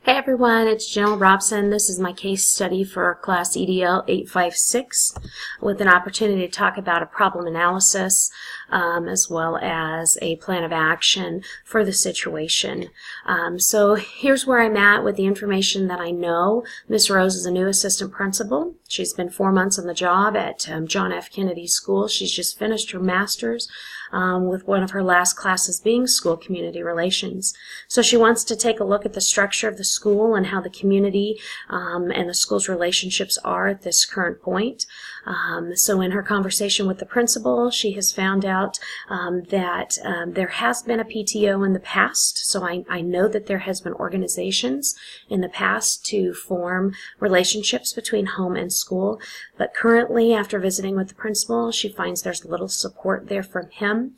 Hey everyone, it's Janelle Robson. This is my case study for class EDL 856 with an opportunity to talk about a problem analysis as well as a plan of action for the situation. So here's where I'm at with the information that I know. Miss Rose is a new assistant principal. She's been 4 months on the job at John F. Kennedy School. She's just finished her master's with one of her last classes being school community relations. So she wants to take a look at the structure of the school and how the community and the school's relationships are at this current point. So in her conversation with the principal, she has found out that there has been a PTO in the past. So I know that there has been organizations in the past to form relationships between home and school. But currently, after visiting with the principal, she finds there's little support there from him.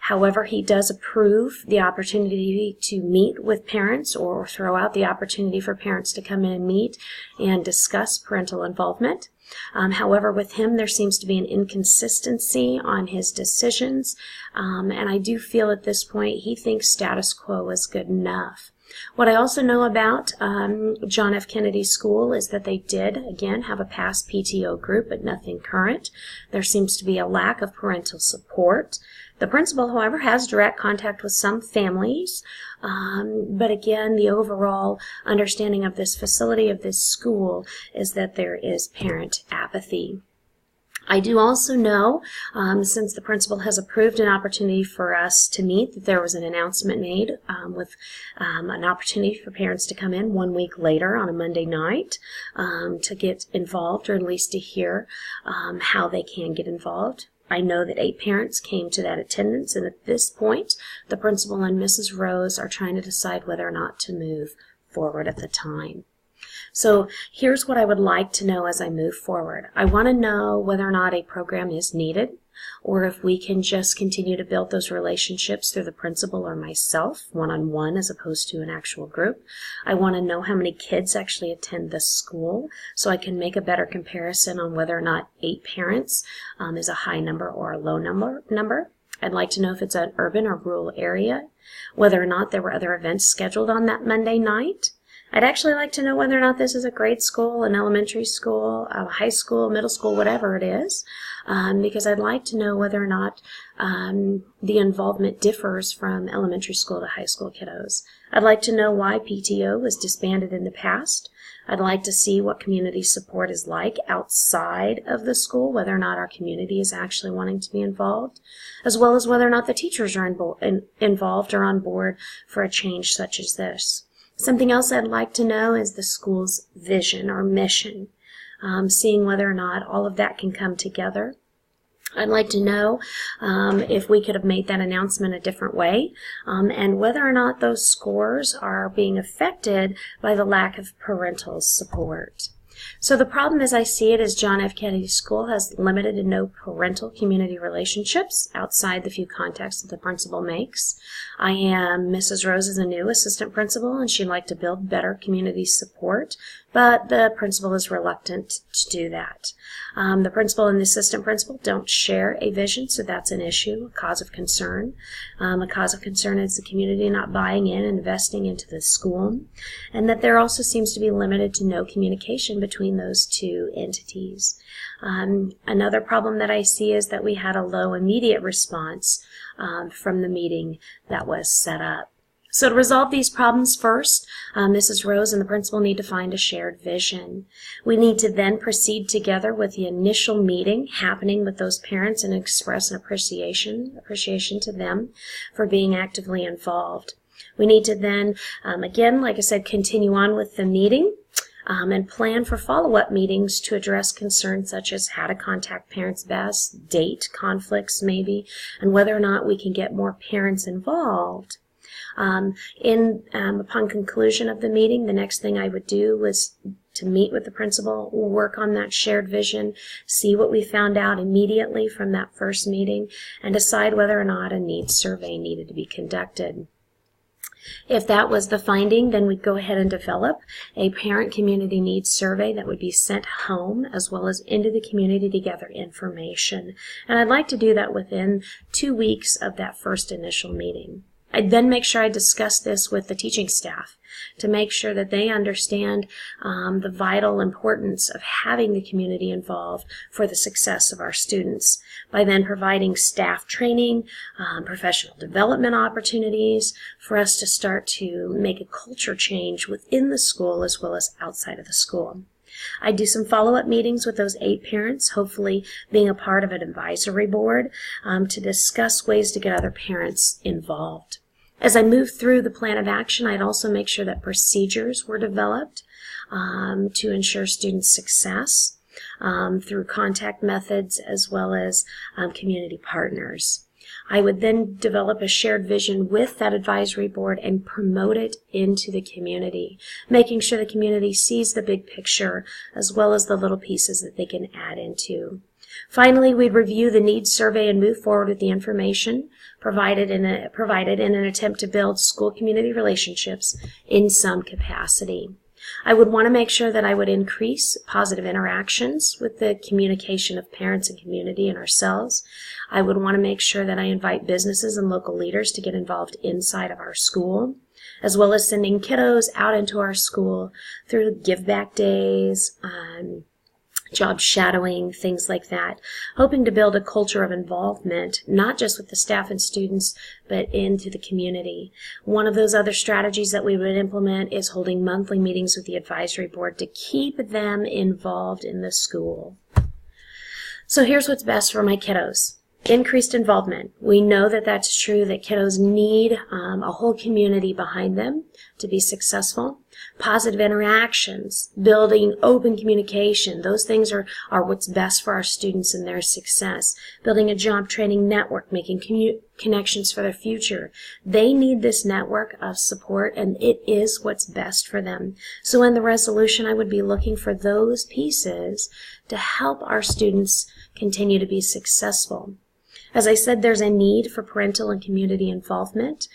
However, he does approve the opportunity to meet with parents or throw out the opportunity for parents to come in and meet and discuss parental involvement. However, with him, there seems to be an inconsistency on his decisions, and I do feel at this point he thinks status quo is good enough. What I also know about John F. Kennedy School is that they did, again, have a past PTO group, but nothing current. There seems to be a lack of parental support. The principal, however, has direct contact with some families, but again, the overall understanding of this facility, of this school, is that there is parent apathy. I do also know, since the principal has approved an opportunity for us to meet, that there was an announcement made with an opportunity for parents to come in 1 week later on a Monday night to get involved, or at least to hear how they can get involved. I know that 8 parents came to that attendance, and at this point, the principal and Mrs. Rose are trying to decide whether or not to move forward at the time. So here's what I would like to know as I move forward. I want to know whether or not a program is needed, or if we can just continue to build those relationships through the principal or myself, one-on-one as opposed to an actual group. I want to know how many kids actually attend this school so I can make a better comparison on whether or not 8 parents is a high number or a low number. I'd like to know if it's an urban or rural area, whether or not there were other events scheduled on that Monday night. I'd actually like to know whether or not this is a grade school, an elementary school, a high school, middle school, whatever it is, because I'd like to know whether or not the involvement differs from elementary school to high school kiddos. I'd like to know why PTO was disbanded in the past. I'd like to see what community support is like outside of the school, whether or not our community is actually wanting to be involved, as well as whether or not the teachers are involved or on board for a change such as this. Something else I'd like to know is the school's vision or mission, seeing whether or not all of that can come together. I'd like to know if we could have made that announcement a different way, and whether or not those scores are being affected by the lack of parental support. So the problem as I see it is John F. Kennedy School has limited to no parental community relationships outside the few contacts that the principal makes. I am Mrs. Rose is a new assistant principal, and she'd like to build better community support, but the principal is reluctant to do that. The principal and the assistant principal don't share a vision, so that's an issue, a cause of concern. A cause of concern is the community not buying in and investing into the school, and that there also seems to be limited to no communication between those two entities. Another problem that I see is that we had a low immediate response from the meeting that was set up. So to resolve these problems first, Mrs. Rose and the principal need to find a shared vision. We need to then proceed together with the initial meeting happening with those parents and express an appreciation to them for being actively involved. We need to then, again, like I said, continue on with the meeting and plan for follow-up meetings to address concerns such as how to contact parents best, date conflicts maybe, and whether or not we can get more parents involved. Upon conclusion of the meeting, the next thing I would do was to meet with the principal, work on that shared vision, see what we found out immediately from that first meeting, and decide whether or not a needs survey needed to be conducted. If that was the finding, then we'd go ahead and develop a parent community needs survey that would be sent home as well as into the community to gather information. And I'd like to do that within 2 weeks of that first initial meeting. I'd then make sure I discuss this with the teaching staff to make sure that they understand the vital importance of having the community involved for the success of our students, by then providing staff training, professional development opportunities for us to start to make a culture change within the school as well as outside of the school. I do some follow-up meetings with those 8 parents, hopefully being a part of an advisory board to discuss ways to get other parents involved. As I move through the plan of action, I'd also make sure that procedures were developed to ensure student success through contact methods as well as community partners. I would then develop a shared vision with that advisory board and promote it into the community, making sure the community sees the big picture as well as the little pieces that they can add into. Finally, we'd review the needs survey and move forward with the information provided in an attempt to build school-community relationships in some capacity. I would want to make sure that I would increase positive interactions with the communication of parents and community and ourselves. I would want to make sure that I invite businesses and local leaders to get involved inside of our school, as well as sending kiddos out into our school through give back days, job shadowing, things like that, hoping to build a culture of involvement, not just with the staff and students, but into the community. One of those other strategies that we would implement is holding monthly meetings with the advisory board to keep them involved in the school. So here's what's best for my kiddos. Increased involvement. We know that that's true, that kiddos need a whole community behind them to be successful. Positive interactions, building open communication, those things are what's best for our students and their success. Building a job training network, making connections for their future. They need this network of support, and it is what's best for them. So in the resolution, I would be looking for those pieces to help our students continue to be successful. As I said, there's a need for parental and community involvement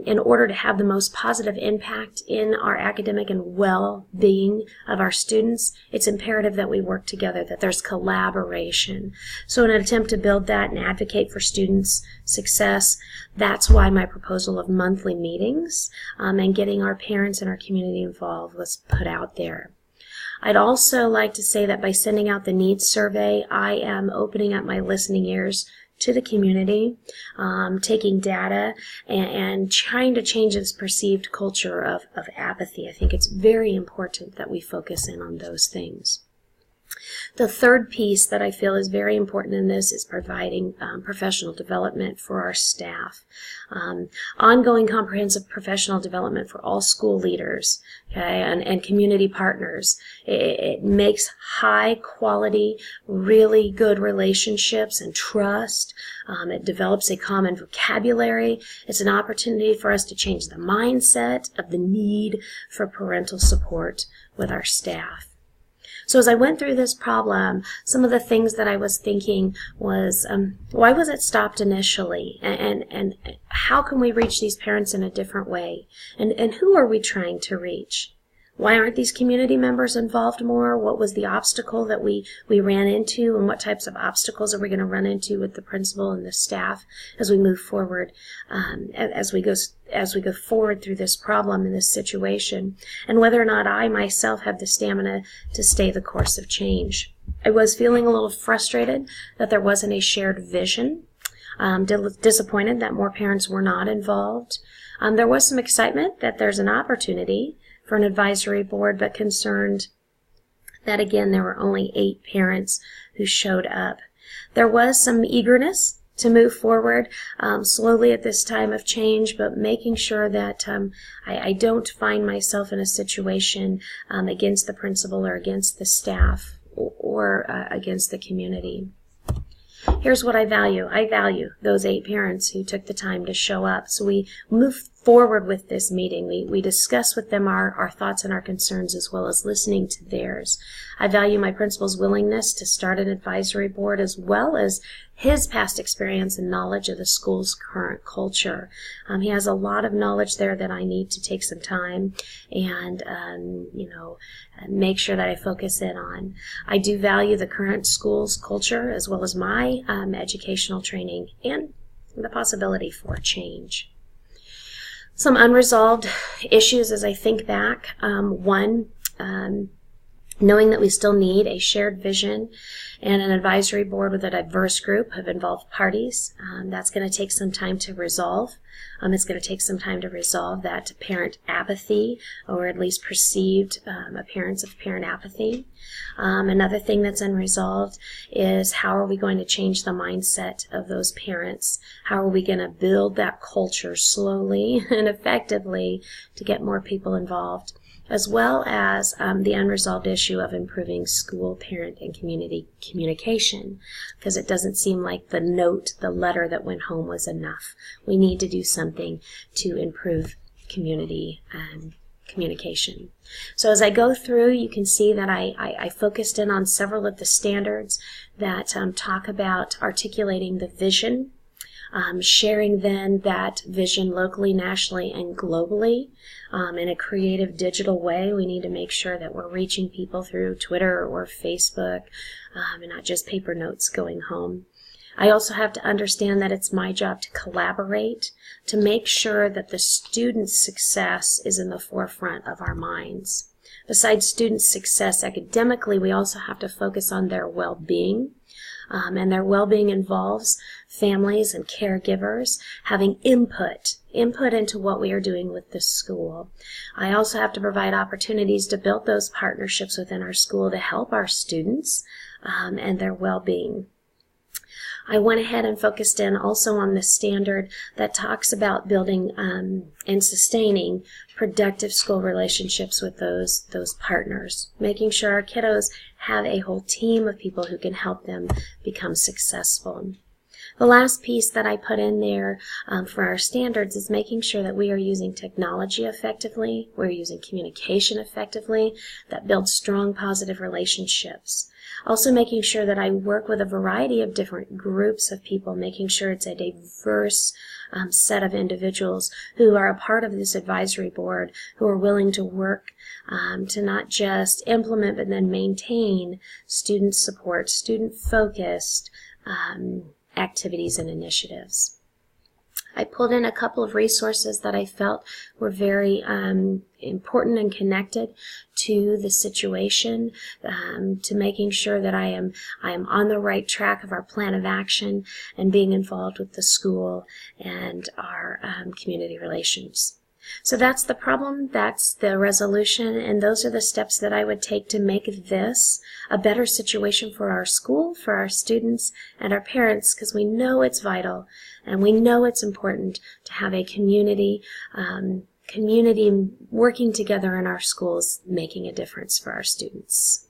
in order to have the most positive impact in our academic and well-being of our students. It's imperative that we work together, that there's collaboration. So in an attempt to build that and advocate for students' success, that's why my proposal of monthly meetings and getting our parents and our community involved was put out there. I'd also like to say that by sending out the needs survey, I am opening up my listening ears to the community, taking data and trying to change this perceived culture of apathy. I think it's very important that we focus in on those things. The third piece that I feel is very important in this is providing professional development for our staff. Ongoing comprehensive professional development for all school leaders, okay, and community partners. It makes high quality, really good relationships and trust. It develops a common vocabulary. It's an opportunity for us to change the mindset of the need for parental support with our staff. So as I went through this problem, some of the things that I was thinking was, why was it stopped initially? And how can we reach these parents in a different way? And who are we trying to reach? Why aren't these community members involved more? What was the obstacle that we ran into, and what types of obstacles are we going to run into with the principal and the staff as we move forward, as we go forward through this problem and this situation, and whether or not I myself have the stamina to stay the course of change. I was feeling a little frustrated that there wasn't a shared vision, disappointed that more parents were not involved. There was some excitement that there's an opportunity for an advisory board, but concerned that, again, there were only 8 parents who showed up. There was some eagerness to move forward slowly at this time of change, but making sure that I don't find myself in a situation against the principal or against the staff or against the community. Here's what I value. I value those 8 parents who took the time to show up. So we move forward with this meeting. We discuss with them our thoughts and our concerns, as well as listening to theirs. I value my principal's willingness to start an advisory board, as well as his past experience and knowledge of the school's current culture. He has a lot of knowledge there that I need to take some time and make sure that I focus in on. I do value the current school's culture, as well as my educational training and the possibility for change. Some unresolved issues as I think back. One, knowing that we still need a shared vision and an advisory board with a diverse group of involved parties. That's going to take some time to resolve. It's going to take some time to resolve that parent apathy, or at least perceived appearance of parent apathy. Another thing that's unresolved is how are we going to change the mindset of those parents? How are we going to build that culture slowly and effectively to get more people involved? As well as the unresolved issue of improving school, parent, and community communication, because it doesn't seem like the letter that went home was enough. We need to do something to improve community communication. So as I go through, you can see that I focused in on several of the standards that talk about articulating the vision, sharing then that vision locally, nationally, and globally in a creative digital way. We need to make sure that we're reaching people through Twitter or Facebook and not just paper notes going home. I also have to understand that it's my job to collaborate, to make sure that the student's success is in the forefront of our minds. Besides student success academically, we also have to focus on their well-being. And their well-being involves families and caregivers having input into what we are doing with the school. I also have to provide opportunities to build those partnerships within our school to help our students and their well-being. I went ahead and focused in also on the standard that talks about building and sustaining productive school relationships with those partners, making sure our kiddos have a whole team of people who can help them become successful. The last piece that I put in there for our standards is making sure that we are using technology effectively, we're using communication effectively, that builds strong positive relationships. Also making sure that I work with a variety of different groups of people, making sure it's a diverse set of individuals who are a part of this advisory board, who are willing to work to not just implement but then maintain student support, student-focused activities and initiatives. I pulled in a couple of resources that I felt were very important and connected to the situation, to making sure that I am on the right track of our plan of action and being involved with the school and our community relations. So that's the problem, that's the resolution, and those are the steps that I would take to make this a better situation for our school, for our students, and our parents, because we know it's vital and we know it's important to have a community working together in our schools, making a difference for our students.